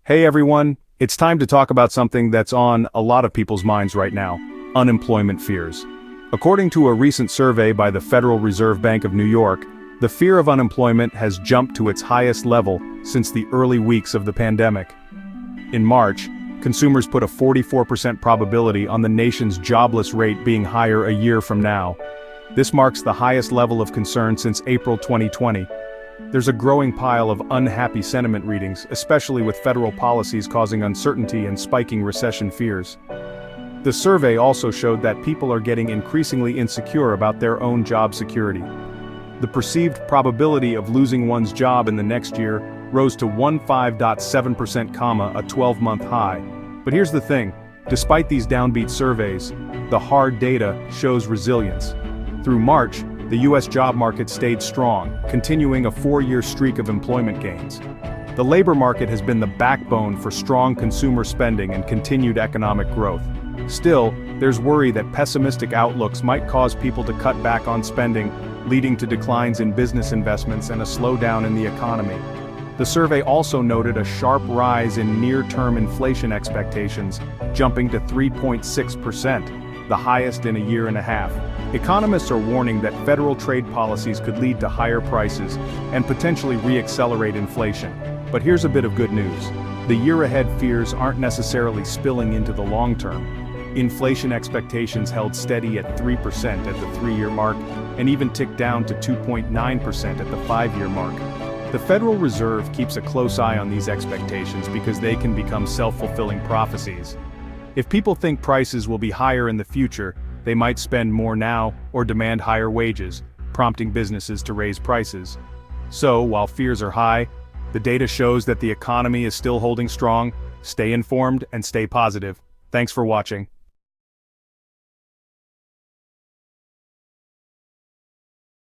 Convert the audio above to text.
Hey everyone, it's time to talk about something that's on a lot of people's minds right now: unemployment fears. According to a recent survey by the Federal Reserve Bank of New York, the fear of unemployment has jumped to its highest level since the early weeks of the pandemic. In March, consumers put a 44% probability on the nation's jobless rate being higher a year from now. This marks the highest level of concern since April 2020. There's a growing pile of unhappy sentiment readings, especially with federal policies causing uncertainty and spiking recession fears. The survey also showed that people are getting increasingly insecure about their own job security. The perceived probability of losing one's job in the next year rose to 15.7%, a 12-month high. But here's the thing: despite these downbeat surveys, the hard data shows resilience. Through March, the U.S. job market stayed strong, continuing a 4-year streak of employment gains. The labor market has been the backbone for strong consumer spending and continued economic growth. Still, there's worry that pessimistic outlooks might cause people to cut back on spending, leading to declines in business investments and a slowdown in the economy. The survey also noted a sharp rise in near-term inflation expectations, jumping to 3.6%, the highest in a year and a half. Economists are warning that federal trade policies could lead to higher prices and potentially re-accelerate inflation. But here's a bit of good news: the year-ahead fears aren't necessarily spilling into the long term. Inflation expectations held steady at 3% at the 3-year mark, and even ticked down to 2.9% at the 5-year mark. The Federal Reserve keeps a close eye on these expectations because they can become self-fulfilling prophecies. If people think prices will be higher in the future, they might spend more now or demand higher wages, prompting businesses to raise prices. So, while fears are high, the data shows that the economy is still holding strong. Stay informed and stay positive. Thanks for watching.